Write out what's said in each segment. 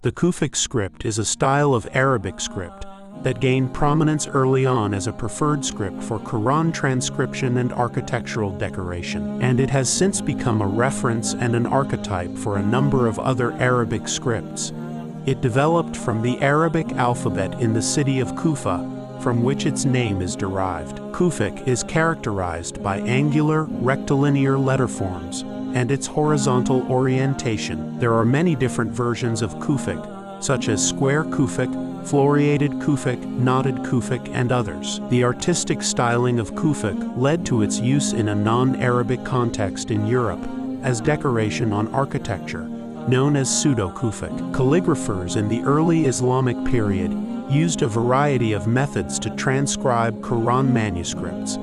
The Kufic script is a style of Arabic script that gained prominence early on as a preferred script for Quran transcription and architectural decoration, and it has since become a reference and an archetype for a number of other Arabic scripts. It developed from the Arabic alphabet in the city of Kufa, from which its name is derived. Kufic is characterized by angular, rectilinear letter forms and its horizontal orientation. There are many different versions of Kufic, such as Square Kufic, Floriated Kufic, Knotted Kufic, and others. The artistic styling of Kufic led to its use in a non-Arabic context in Europe as decoration on architecture, known as pseudo-Kufic. Calligraphers in the early Islamic period used a variety of methods to transcribe Quran manuscripts.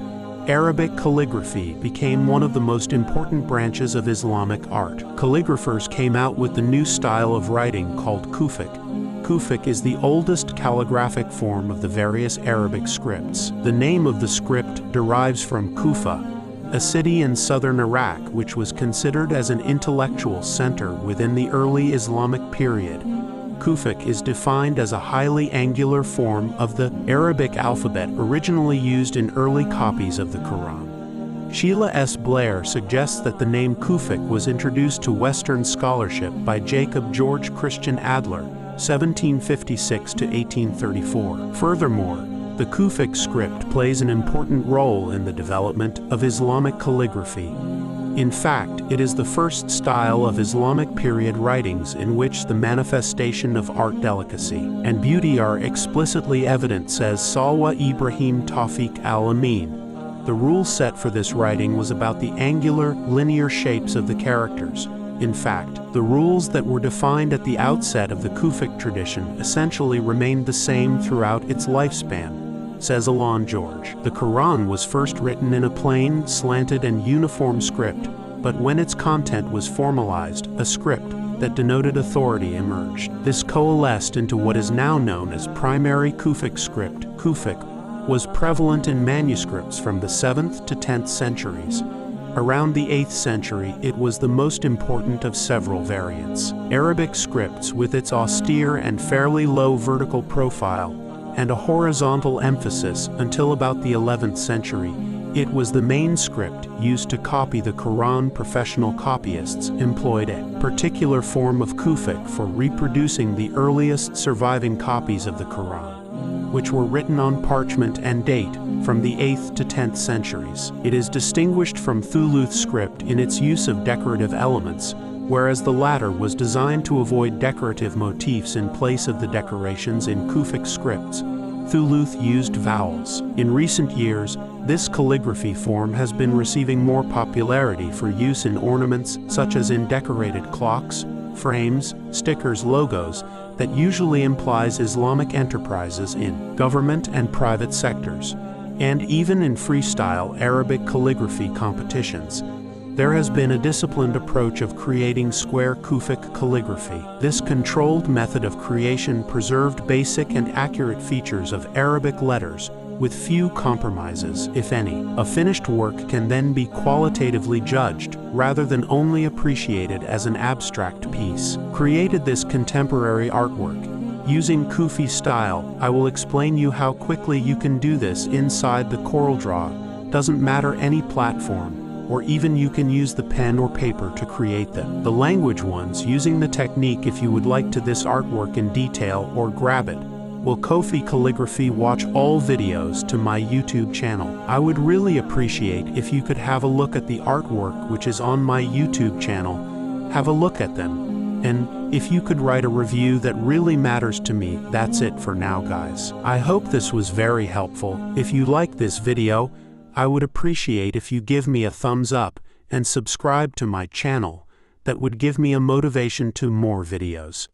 Arabic calligraphy became one of the most important branches of Islamic art. Calligraphers came out with the new style of writing called Kufic. Kufic is the oldest calligraphic form of the various Arabic scripts. The name of the script derives from Kufa, a city in southern Iraq which was considered as an intellectual center within the early Islamic period. Kufic is defined as a highly angular form of the Arabic alphabet originally used in early copies of the Quran. Sheila S. Blair suggests that the name Kufic was introduced to Western scholarship by Jacob George Christian Adler, 1756 to 1834. Furthermore, the Kufic script plays an important role in the development of Islamic calligraphy. In fact, it is the first style of Islamic period writings in which the manifestation of art delicacy and beauty are explicitly evident, says Salwa Ibrahim Tawfiq al-Amin. The rule set for this writing was about the angular, linear shapes of the characters. In fact, the rules that were defined at the outset of the Kufic tradition essentially remained the same throughout its lifespan, says Alon George. The Quran was first written in a plain, slanted, and uniform script, but when its content was formalized, a script that denoted authority emerged. This coalesced into what is now known as primary Kufic script. Kufic was prevalent in manuscripts from the 7th to 10th centuries. Around the 8th century, it was the most important of several variants. Arabic scripts, with its austere and fairly low vertical profile and a horizontal emphasis until about the 11th century, it was the main script used to copy the Quran. Professional copyists employed a particular form of Kufic for reproducing the earliest surviving copies of the Quran, which were written on parchment and date from the 8th to 10th centuries. It is distinguished from Thuluth script in its use of decorative elements, whereas the latter was designed to avoid decorative motifs in place of the decorations in Kufic scripts. Thuluth used vowels. In recent years, this calligraphy form has been receiving more popularity for use in ornaments such as in decorated clocks, frames, stickers, logos, that usually implies Islamic enterprises in government and private sectors, and even in freestyle Arabic calligraphy competitions. There has been a disciplined approach of creating Square Kufic calligraphy. This controlled method of creation preserved basic and accurate features of Arabic letters with few compromises, if any. A finished work can then be qualitatively judged, rather than only appreciated as an abstract piece. Created this contemporary artwork using Kufi style. I will explain you how quickly you can do this inside the CorelDRAW. Doesn't matter any platform, or even you can use the pen or paper to create them. The language ones using the technique. If you would like to this artwork in detail or grab it, will Kofi Calligraphy watch all videos to my YouTube channel. I would really appreciate if you could have a look at the artwork which is on my YouTube channel. Have a look at them, and if you could write a review that really matters to me. That's it for now, guys. I hope this was very helpful. If you like this video, I would appreciate if you give me a thumbs up and subscribe to my channel. That would give me a motivation to more videos.